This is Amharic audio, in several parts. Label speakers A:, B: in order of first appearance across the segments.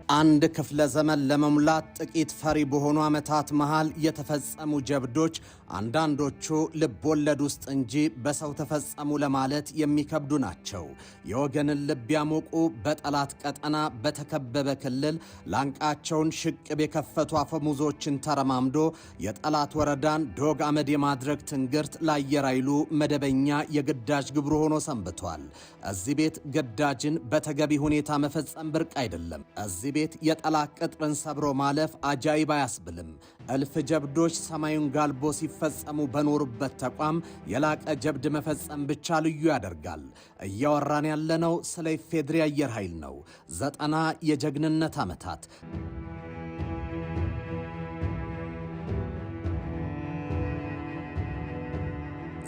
A: አንድ ክፍለ ዘመን ለመሙላት ጥቂት ፈሪ በሆኑ ዓመታት መሃል የተፈጸሙ ጀብዶች አንዳንዶቹ ልብ ወለድ ውስጥ እንጂ በሰው ተፈጸሙ ለማለት የሚከብዱ ናቸው። የወገንን ልብ ያሞቁ በጠላት ቀጠና በተከበበ ክልል ላንቃቸውን ሽቅብ የከፈቱ አፈሙዞችን ተረማምዶ የጠላት ወረዳን ዶግ አመድ የማድረግ ትንግርት ለአየር ኃይሉ መደበኛ የግዳጅ ግብሩ ሆኖ ሰንብቷል። እዚህ ቤት ግዳጅን በተገቢ ሁኔታ መፈጸም ብርቅ አይደለም። እዚህ ቤት የጠላት ቅጥርን ሰብሮ ማለፍ አጃይብ አያስብልም። እልፍ ጀብዶች ሰማዩን ጋልቦ ሲፈጸሙ በኖሩበት ተቋም የላቀ ጀብድ መፈጸም ብቻ ልዩ ያደርጋል። እያወራን ያለነው ስለ ኢፌዴሪ አየር ኃይል ነው። 90 የጀግንነት ዓመታት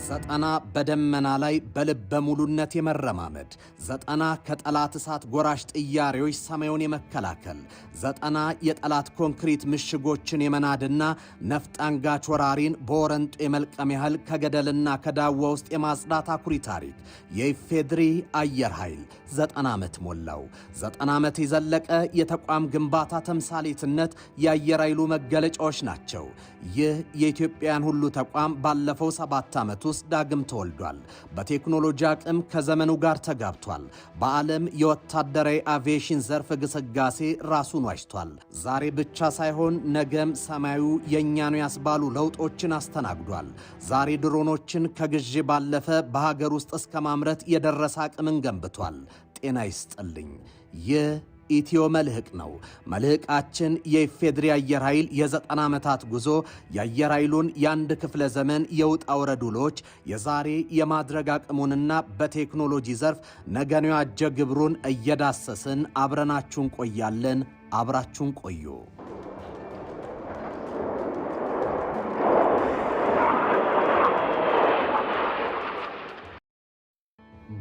A: ዘጠና በደመና ላይ በልበ ሙሉነት የመረማመድ 90 ከጠላት እሳት ጎራሽ ጥያሬዎች ሰማዩን የመከላከል 90 የጠላት ኮንክሪት ምሽጎችን የመናድና ነፍጥ አንጋች ወራሪን በወረንጦ የመልቀም ያህል ከገደልና ከዳዋ ውስጥ የማጽዳት አኩሪ ታሪክ የኢፌዴሪ አየር ኃይል 90 ዓመት ሞላው። 90 ዓመት የዘለቀ የተቋም ግንባታ ተምሳሌትነት የአየር ኃይሉ መገለጫዎች ናቸው። ይህ የኢትዮጵያን ሁሉ ተቋም ባለፈው 7 ዓመት ውስጥ ዳግም ተወልዷል። በቴክኖሎጂ አቅም ከዘመኑ ጋር ተጋብቷል። በዓለም የወታደራዊ አቪዬሽን ዘርፍ ግስጋሴ ራሱን ዋጅቷል። ዛሬ ብቻ ሳይሆን ነገም ሰማዩ የእኛ ነው ያስባሉ ለውጦችን አስተናግዷል። ዛሬ ድሮኖችን ከግዢ ባለፈ በሀገር ውስጥ እስከ ማምረት የደረሰ አቅምን ገንብቷል። ጤና ይስጥልኝ። ይህ ኢትዮ መልህቅ ነው። መልህቃችን የኢፌዴሪ አየር ኃይል የ90 ዓመታት ጉዞ የአየር ኃይሉን የአንድ ክፍለ ዘመን የውጣ ውረድ ውሎች የዛሬ የማድረግ አቅሙንና በቴክኖሎጂ ዘርፍ ነገን የዋጀ ግብሩን እየዳሰስን አብረናችሁን ቆያለን። አብራችሁን ቆዩ።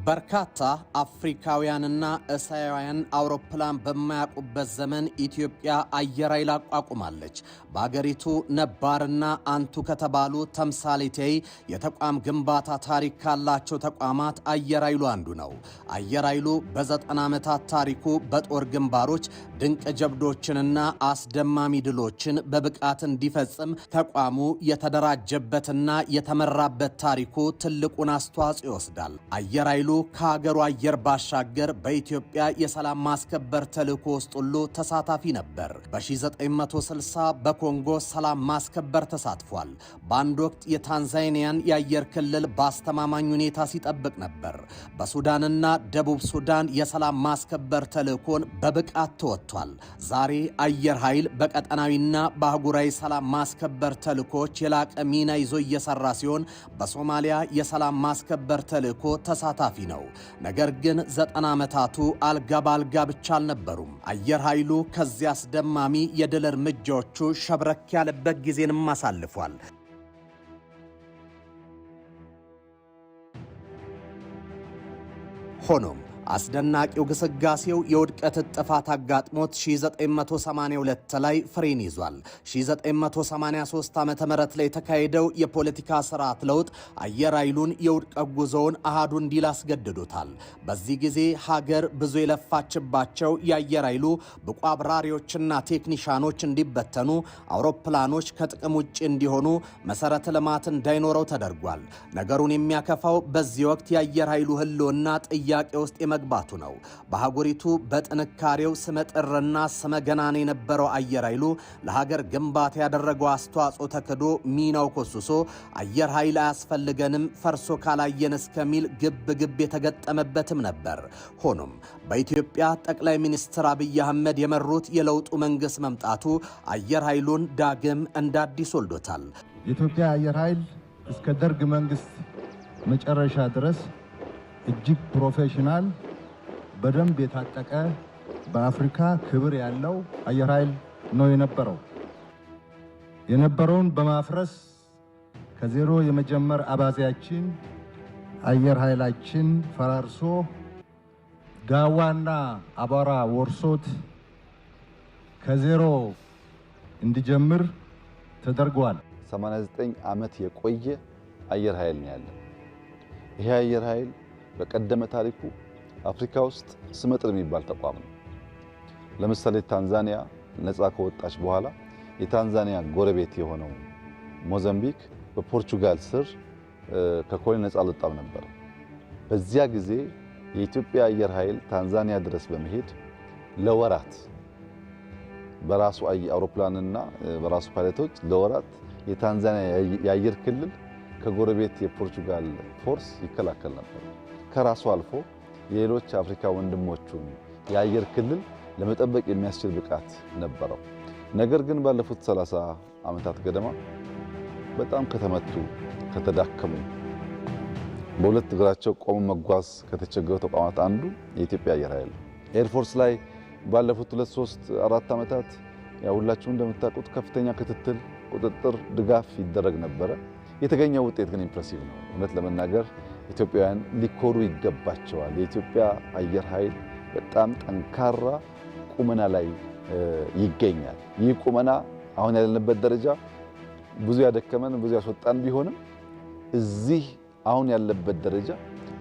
A: በርካታ አፍሪካውያንና እስያውያን አውሮፕላን በማያውቁበት ዘመን ኢትዮጵያ አየር ኃይል አቋቁማለች። በአገሪቱ ነባርና አንቱ ከተባሉ ተምሳሌታዊ የተቋም ግንባታ ታሪክ ካላቸው ተቋማት አየር ኃይሉ አንዱ ነው። አየር ኃይሉ በ90 ዓመታት ታሪኩ በጦር ግንባሮች ድንቅ ጀብዶችንና አስደማሚ ድሎችን በብቃት እንዲፈጽም ተቋሙ የተደራጀበትና የተመራበት ታሪኩ ትልቁን አስተዋጽኦ ይወስዳል። አየር ኃይሉ ከሀገሩ አየር ባሻገር በኢትዮጵያ የሰላም ማስከበር ተልዕኮ ውስጥ ሁሉ ተሳታፊ ነበር። በ1960 በኮንጎ ሰላም ማስከበር ተሳትፏል። በአንድ ወቅት የታንዛኒያን የአየር ክልል በአስተማማኝ ሁኔታ ሲጠብቅ ነበር። በሱዳንና ደቡብ ሱዳን የሰላም ማስከበር ተልዕኮን በብቃት ተወጥቷል። ዛሬ አየር ኃይል በቀጠናዊና በአህጉራዊ ሰላም ማስከበር ተልዕኮች የላቀ ሚና ይዞ እየሰራ ሲሆን በሶማሊያ የሰላም ማስከበር ተልዕኮ ተሳታፊ ነው። ነገር ግን 90 ዓመታቱ አልጋ ባልጋ ብቻ አልነበሩም። አየር ኃይሉ ከዚያ አስደማሚ የድል እርምጃዎቹ ሸብረክ ያለበት ጊዜንም አሳልፏል። ሆኖም አስደናቂው ግስጋሴው የውድቀት ጥፋት አጋጥሞት 1982 ላይ ፍሬን ይዟል። 1983 ዓመተ ምህረት ላይ የተካሄደው የፖለቲካ ስርዓት ለውጥ አየር ኃይሉን የውድቀት ጉዞውን አሃዱ እንዲል አስገድዶታል። በዚህ ጊዜ ሀገር ብዙ የለፋችባቸው የአየር ኃይሉ ብቁ አብራሪዎችና ቴክኒሻኖች እንዲበተኑ፣ አውሮፕላኖች ከጥቅም ውጭ እንዲሆኑ፣ መሰረተ ልማት እንዳይኖረው ተደርጓል። ነገሩን የሚያከፋው በዚህ ወቅት የአየር ኃይሉ ህልውና ጥያቄ ውስጥ መግባቱ ነው። በአህጉሪቱ በጥንካሬው ስመጥርና ስመገናን የነበረው አየር ኃይሉ ለሀገር ግንባታ ያደረገው አስተዋጽኦ ተክዶ ሚናው ኮስሶ አየር ኃይል አያስፈልገንም ፈርሶ ካላየን እስከሚል ግብ የተገጠመበትም ነበር። ሆኖም በኢትዮጵያ ጠቅላይ ሚኒስትር አብይ አህመድ የመሩት የለውጡ መንግስት መምጣቱ አየር ኃይሉን ዳግም እንደ አዲስ ወልዶታል።
B: የኢትዮጵያ አየር ኃይል እስከ ደርግ መንግስት መጨረሻ ድረስ እጅግ ፕሮፌሽናል በደንብ የታጠቀ በአፍሪካ ክብር ያለው አየር ኃይል ነው የነበረውን በማፍረስ ከዜሮ የመጀመር አባዜያችን አየር ኃይላችን ፈራርሶ ዳዋና አቧራ ወርሶት ከዜሮ እንዲጀምር ተደርጓል።
C: 89 ዓመት የቆየ አየር ኃይል ነው ያለው። ይሄ አየር ኃይል በቀደመ ታሪኩ አፍሪካ ውስጥ ስመጥር የሚባል ተቋም ነው። ለምሳሌ ታንዛኒያ ነፃ ከወጣች በኋላ የታንዛኒያ ጎረቤት የሆነው ሞዛምቢክ በፖርቹጋል ስር ከኮሎኒ ነፃ አልወጣም ነበር። በዚያ ጊዜ የኢትዮጵያ አየር ኃይል ታንዛኒያ ድረስ በመሄድ ለወራት በራሱ አውሮፕላንና በራሱ ፓይለቶች ለወራት የታንዛኒያ የአየር ክልል ከጎረቤት የፖርቹጋል ፎርስ ይከላከል ነበር። ከራሱ አልፎ የሌሎች አፍሪካ ወንድሞቹን የአየር ክልል ለመጠበቅ የሚያስችል ብቃት ነበረው። ነገር ግን ባለፉት 30 ዓመታት ገደማ በጣም ከተመቱ፣ ከተዳከሙ፣ በሁለት እግራቸው ቆሞ መጓዝ ከተቸገሩ ተቋማት አንዱ የኢትዮጵያ አየር ኃይል ነው። ኤርፎርስ ላይ ባለፉት 2 3 4 ዓመታት ያው ሁላችሁም እንደምታውቁት ከፍተኛ ክትትል፣ ቁጥጥር፣ ድጋፍ ይደረግ ነበረ። የተገኘው ውጤት ግን ኢምፕሬሲቭ ነው። እውነት ለመናገር ኢትዮጵያውያን ሊኮሩ ይገባቸዋል። የኢትዮጵያ አየር ኃይል በጣም ጠንካራ ቁመና ላይ ይገኛል። ይህ ቁመና አሁን ያለንበት ደረጃ ብዙ ያደከመን ብዙ ያስወጣን ቢሆንም እዚህ አሁን ያለበት ደረጃ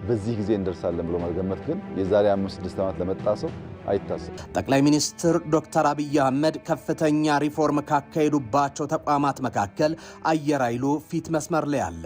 C: በዚህ ጊዜ እንደርሳለን ብሎ መገመት ግን የዛሬ 5-6 ዓመት ለመጣ ሰው አይታሰብ።
A: ጠቅላይ ሚኒስትር ዶክተር አብይ አህመድ ከፍተኛ ሪፎርም ካካሄዱባቸው ተቋማት መካከል አየር ኃይሉ ፊት መስመር ላይ አለ።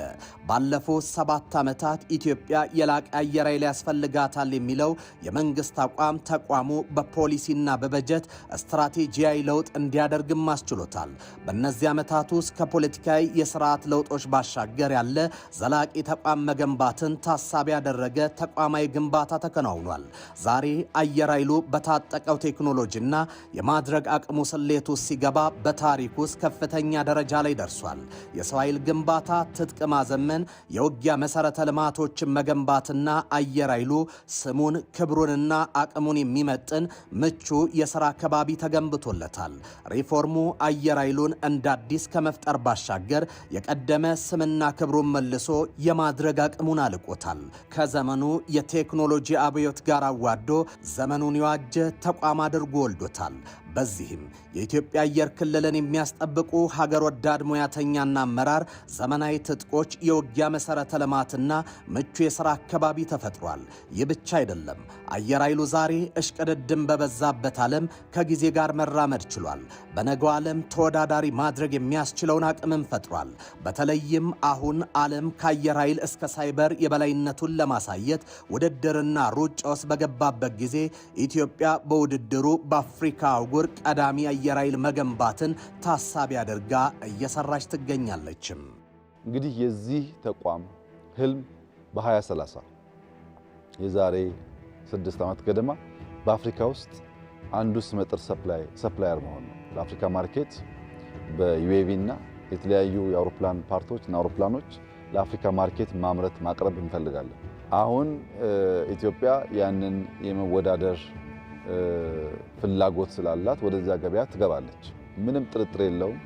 A: ባለፉት 7 ዓመታት ኢትዮጵያ የላቀ አየር ኃይል ያስፈልጋታል የሚለው የመንግስት አቋም ተቋሙ በፖሊሲና በበጀት ስትራቴጂያዊ ለውጥ እንዲያደርግም አስችሎታል። በእነዚህ ዓመታት ውስጥ ከፖለቲካዊ የስርዓት ለውጦች ባሻገር ያለ ዘላቂ ተቋም መገንባትን ታሳቢ ያደረገ ተቋማዊ ግንባታ ተከናውኗል። ዛሬ አየር ኃይሉ በታጠቀው ቴክኖሎጂና የማድረግ አቅሙ ስሌት ውስጥ ሲገባ በታሪክ ውስጥ ከፍተኛ ደረጃ ላይ ደርሷል። የሰው ኃይል ግንባታ፣ ትጥቅ ማዘመን፣ የውጊያ መሰረተ ልማቶችን መገንባትና አየር ኃይሉ ስሙን ክብሩንና አቅሙን የሚመጥን ምቹ የሥራ አካባቢ ተገንብቶለታል። ሪፎርሙ አየር ኃይሉን እንደ አዲስ ከመፍጠር ባሻገር የቀደመ ስምና ክብሩን መልሶ የማድረግ አቅሙን አልቆታል። ከዘመኑ የቴክኖሎጂ አብዮት ጋር አዋዶ ዘመኑን የዋጀ ተቋም አድርጎ ወልዶታል። በዚህም የኢትዮጵያ አየር ክልልን የሚያስጠብቁ ሀገር ወዳድ ሙያተኛና አመራር፣ ዘመናዊ ትጥቆች፣ የውጊያ መሰረተ ልማትና ምቹ የሥራ አካባቢ ተፈጥሯል። ይህ ብቻ አይደለም። አየር ኃይሉ ዛሬ እሽቅድድም በበዛበት ዓለም ከጊዜ ጋር መራመድ ችሏል። በነገው ዓለም ተወዳዳሪ ማድረግ የሚያስችለውን አቅምም ፈጥሯል። በተለይም አሁን ዓለም ከአየር ኃይል እስከ ሳይበር የበላይነቱን ለማሳየት ውድድርና ሩጫ ውስጥ በገባበት ጊዜ ኢትዮጵያ በውድድሩ በአፍሪካ አህጉር ቀዳሚ አየር ኃይል መገንባትን ታሳቢ አድርጋ እየሰራች ትገኛለችም።
C: እንግዲህ የዚህ ተቋም ህልም በ2030 የዛሬ 6 ዓመት ገደማ በአፍሪካ ውስጥ አንዱ ስመጥር ሰፕላየር መሆን ነው። ለአፍሪካ ማርኬት በዩኤቪ እና የተለያዩ የአውሮፕላን ፓርቶች እና አውሮፕላኖች ለአፍሪካ ማርኬት ማምረት ማቅረብ እንፈልጋለን። አሁን ኢትዮጵያ ያንን የመወዳደር ፍላጎት ስላላት ወደዚያ ገበያ ትገባለች። ምንም ጥርጥር የለውም።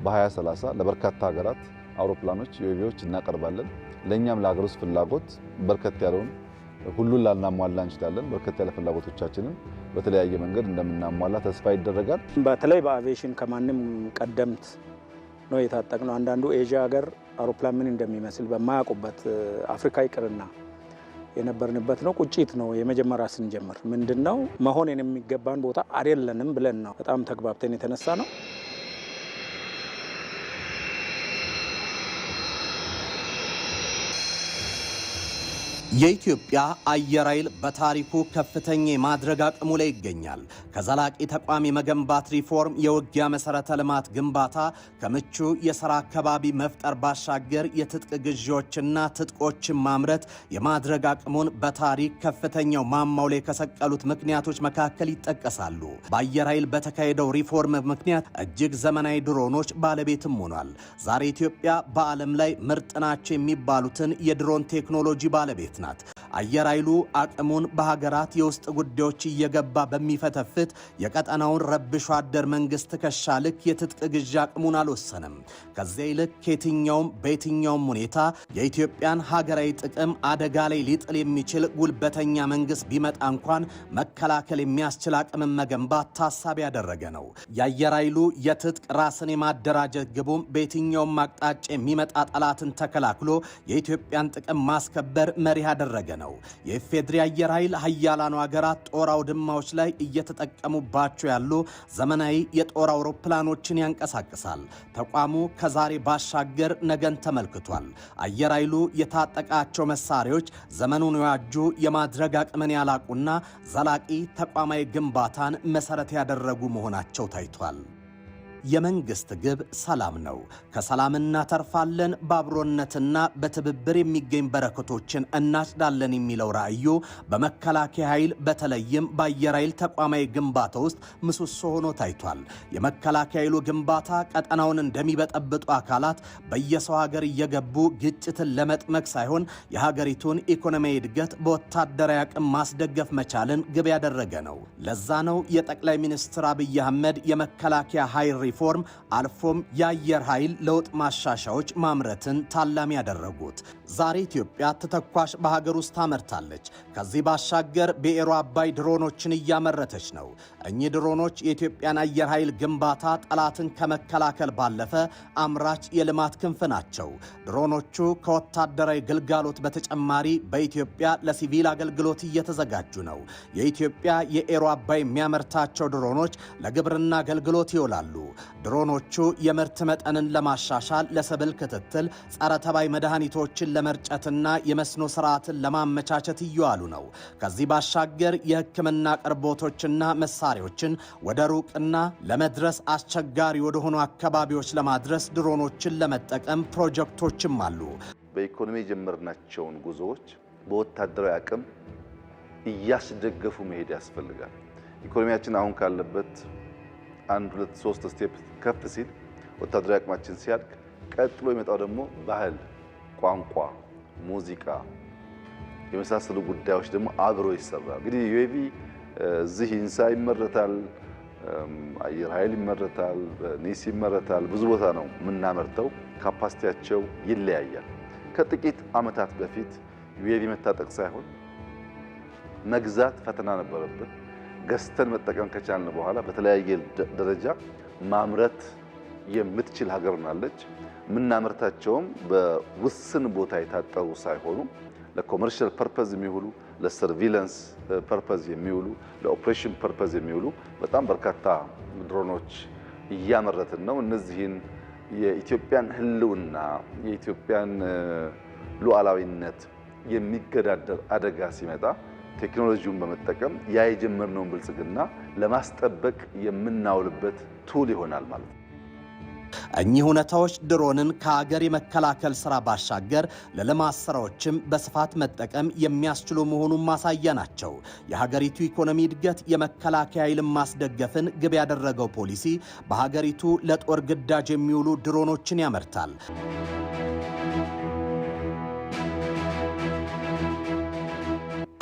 C: በ2030 ለበርካታ ሀገራት አውሮፕላኖች፣ ዩኤቪዎች እናቀርባለን። ለኛም ለሀገር ውስጥ ፍላጎት በርከት ያለውን ሁሉን ላናሟላ እንችላለን። በርከት ያለ ፍላጎቶቻችንን በተለያየ መንገድ እንደምናሟላ ተስፋ ይደረጋል።
D: በተለይ በአቪዬሽን ከማንም ቀደምት ነው የታጠቅነው። አንዳንዱ ኤዥያ ሀገር አውሮፕላን ምን እንደሚመስል በማያውቁበት አፍሪካ ይቅርና የነበርንበት ነው። ቁጭት ነው። የመጀመሪያ ስንጀምር ምንድነው መሆን የሚገባን ቦታ አይደለንም ብለን ነው በጣም ተግባብተን የተነሳ ነው።
A: የኢትዮጵያ አየር ኃይል በታሪኩ ከፍተኛ የማድረግ አቅሙ ላይ ይገኛል። ከዘላቂ ተቋም የመገንባት ሪፎርም፣ የውጊያ መሰረተ ልማት ግንባታ፣ ከምቹ የሥራ አካባቢ መፍጠር ባሻገር የትጥቅ ግዢዎችና ትጥቆችን ማምረት የማድረግ አቅሙን በታሪክ ከፍተኛው ማማው ላይ ከሰቀሉት ምክንያቶች መካከል ይጠቀሳሉ። በአየር ኃይል በተካሄደው ሪፎርም ምክንያት እጅግ ዘመናዊ ድሮኖች ባለቤትም ሆኗል። ዛሬ ኢትዮጵያ በዓለም ላይ ምርጥ ናቸው የሚባሉትን የድሮን ቴክኖሎጂ ባለቤት ናት። አየር ኃይሉ አቅሙን በሀገራት የውስጥ ጉዳዮች እየገባ በሚፈተፍት የቀጠናውን ረብሾ አደር መንግስት ትከሻ ልክ የትጥቅ ግዢ አቅሙን አልወሰንም። ከዚያ ይልቅ ከየትኛውም በየትኛውም ሁኔታ የኢትዮጵያን ሀገራዊ ጥቅም አደጋ ላይ ሊጥል የሚችል ጉልበተኛ መንግስት ቢመጣ እንኳን መከላከል የሚያስችል አቅምን መገንባት ታሳቢ ያደረገ ነው። የአየር ኃይሉ የትጥቅ ራስን የማደራጀት ግቡም በየትኛውም አቅጣጫ የሚመጣ ጠላትን ተከላክሎ የኢትዮጵያን ጥቅም ማስከበር መሪ ያደረገ ነው። የኢፌዴሪ አየር ኃይል ሀያላኑ ሀገራት ጦር አውድማዎች ላይ እየተጠቀሙባቸው ያሉ ዘመናዊ የጦር አውሮፕላኖችን ያንቀሳቅሳል። ተቋሙ ከዛሬ ባሻገር ነገን ተመልክቷል። አየር ኃይሉ የታጠቃቸው መሳሪያዎች ዘመኑን የዋጁ የማድረግ አቅምን ያላቁና ዘላቂ ተቋማዊ ግንባታን መሰረት ያደረጉ መሆናቸው ታይቷል። የመንግስት ግብ ሰላም ነው። ከሰላም እናተርፋለን፣ በአብሮነትና በትብብር የሚገኝ በረከቶችን እናጭዳለን የሚለው ራዕዩ በመከላከያ ኃይል በተለይም በአየር ኃይል ተቋማዊ ግንባታ ውስጥ ምሰሶ ሆኖ ታይቷል። የመከላከያ ኃይሉ ግንባታ ቀጠናውን እንደሚበጠብጡ አካላት በየሰው ሀገር እየገቡ ግጭትን ለመጥመቅ ሳይሆን የሀገሪቱን ኢኮኖሚያዊ እድገት በወታደራዊ አቅም ማስደገፍ መቻልን ግብ ያደረገ ነው። ለዛ ነው የጠቅላይ ሚኒስትር አብይ አህመድ የመከላከያ ኃይል ሪፎርም አልፎም የአየር ኃይል ለውጥ ማሻሻዎች ማምረትን ታላሚ ያደረጉት። ዛሬ ኢትዮጵያ ተተኳሽ በሀገር ውስጥ ታመርታለች። ከዚህ ባሻገር ብሔሩ አባይ ድሮኖችን እያመረተች ነው። እኚህ ድሮኖች የኢትዮጵያን አየር ኃይል ግንባታ ጠላትን ከመከላከል ባለፈ አምራች የልማት ክንፍ ናቸው። ድሮኖቹ ከወታደራዊ ግልጋሎት በተጨማሪ በኢትዮጵያ ለሲቪል አገልግሎት እየተዘጋጁ ነው። የኢትዮጵያ የኤሮ አባይ የሚያመርታቸው ድሮኖች ለግብርና አገልግሎት ይውላሉ። ድሮኖቹ የምርት መጠንን ለማሻሻል፣ ለሰብል ክትትል፣ ጸረ ተባይ መድኃኒቶችን ለመርጨትና የመስኖ ስርዓትን ለማመቻቸት እየዋሉ ነው። ከዚህ ባሻገር የሕክምና አቅርቦቶችና መሳሪያዎችን ወደ ሩቅና ለመድረስ አስቸጋሪ ወደሆኑ አካባቢዎች ለማድረስ ድሮኖችን ለመጠቀም ፕሮጀክቶችም አሉ።
C: በኢኮኖሚ የጀመርናቸውን ጉዞዎች በወታደራዊ አቅም እያስደገፉ መሄድ ያስፈልጋል። ኢኮኖሚያችን አሁን ካለበት 1 2 3 ስቴፕ ከፍ ሲል ወታደራዊ አቅማችን ሲያድግ ቀጥሎ የሚመጣው ደግሞ ባህል፣ ቋንቋ፣ ሙዚቃ የመሳሰሉ ጉዳዮች ደግሞ አብሮ ይሰራል። እንግዲህ ዩኤቪ እዚህ ኢንሳ ይመረታል፣ አየር ኃይል ይመረታል፣ ኒስ ይመረታል። ብዙ ቦታ ነው የምናመርተው። ካፓሲቲያቸው ይለያያል። ከጥቂት ዓመታት በፊት ዩኤቪ መታጠቅ ሳይሆን መግዛት ፈተና ነበረብን። ገዝተን መጠቀም ከቻልን በኋላ በተለያየ ደረጃ ማምረት የምትችል ሀገር ናለች። የምናመርታቸውም በውስን ቦታ የታጠሩ ሳይሆኑ ለኮመርሻል ፐርፐዝ የሚውሉ፣ ለሰርቪላንስ ፐርፐዝ የሚውሉ፣ ለኦፕሬሽን ፐርፐዝ የሚውሉ በጣም በርካታ ድሮኖች እያመረትን ነው። እነዚህን የኢትዮጵያን ሕልውና የኢትዮጵያን ሉዓላዊነት የሚገዳደር አደጋ ሲመጣ ቴክኖሎጂውን በመጠቀም ያ የጀመርነውን ብልጽግና ለማስጠበቅ የምናውልበት ቱል ይሆናል ማለት ነው።
A: እኚህ ሁኔታዎች ድሮንን ከሀገር የመከላከል ስራ ባሻገር ለልማት ስራዎችም በስፋት መጠቀም የሚያስችሉ መሆኑን ማሳያ ናቸው። የሀገሪቱ ኢኮኖሚ እድገት የመከላከያ ኃይልን ማስደገፍን ግብ ያደረገው ፖሊሲ በሀገሪቱ ለጦር ግዳጅ የሚውሉ ድሮኖችን ያመርታል።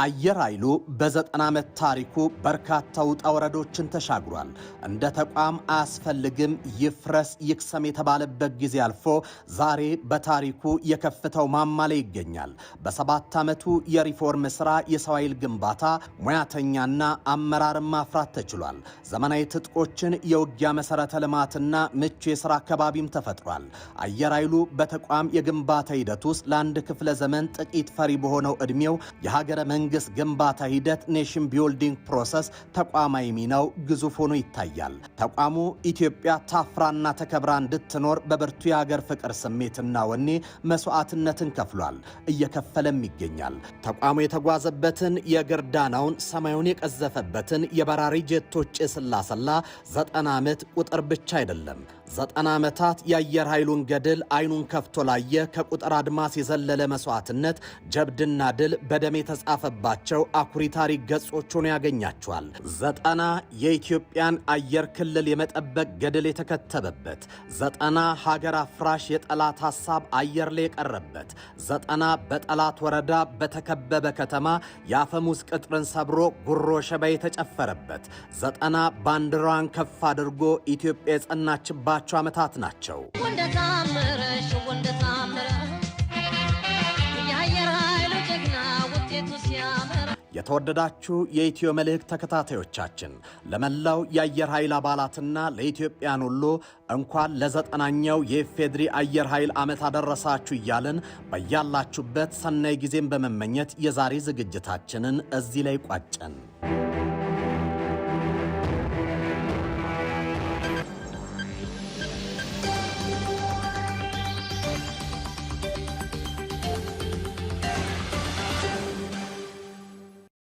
A: አየር ኃይሉ በ90 ዓመት ታሪኩ በርካታ ውጣ ወረዶችን ተሻግሯል። እንደ ተቋም አያስፈልግም፣ ይፍረስ፣ ይክሰም የተባለበት ጊዜ አልፎ ዛሬ በታሪኩ የከፍታው ማማ ላይ ይገኛል። በ7 ዓመቱ የሪፎርም ሥራ የሰው ኃይል ግንባታ ሙያተኛና አመራርን ማፍራት ተችሏል። ዘመናዊ ትጥቆችን፣ የውጊያ መሠረተ ልማትና ምቹ የሥራ አካባቢም ተፈጥሯል። አየር ኃይሉ በተቋም የግንባታ ሂደት ውስጥ ለአንድ ክፍለ ዘመን ጥቂት ፈሪ በሆነው ዕድሜው የሀገረ መንግስት ግንባታ ሂደት ኔሽን ቢልዲንግ ፕሮሰስ ተቋማዊ ሚናው ግዙፍ ሆኖ ይታያል። ተቋሙ ኢትዮጵያ ታፍራና ተከብራ እንድትኖር በብርቱ የሀገር ፍቅር ስሜትና ወኔ መስዋዕትነትን ከፍሏል፣ እየከፈለም ይገኛል። ተቋሙ የተጓዘበትን የግርዳናውን ሰማዩን የቀዘፈበትን የበራሪ ጄቶች ስላሰላ 90 ዓመት ቁጥር ብቻ አይደለም። 90 ዓመታት የአየር ኃይሉን ገድል አይኑን ከፍቶ ላየ ከቁጥር አድማስ የዘለለ መስዋዕትነት፣ ጀብድና ድል በደም የተጻፈባቸው አኩሪ ታሪክ ገጾች ሆኖ ያገኛቸዋል። 90 የኢትዮጵያን አየር ክልል የመጠበቅ ገድል የተከተበበት፣ 90 ሀገር አፍራሽ የጠላት ሐሳብ አየር ላይ የቀረበት፣ 90 በጠላት ወረዳ በተከበበ ከተማ የአፈሙዝ ቅጥርን ሰብሮ ጉሮ ሸባ የተጨፈረበት፣ 90 ባንዲራዋን ከፍ አድርጎ ኢትዮጵያ የጸናችባቸው ዓመታት ናቸው። የተወደዳችሁ የኢትዮ መልሕቅ ተከታታዮቻችን ለመላው የአየር ኃይል አባላትና ለኢትዮጵያን ሁሉ እንኳን ለ9ኛው የኢፌዴሪ አየር ኃይል ዓመት አደረሳችሁ እያልን በያላችሁበት ሰናይ ጊዜን በመመኘት የዛሬ ዝግጅታችንን እዚህ ላይ ቋጨን።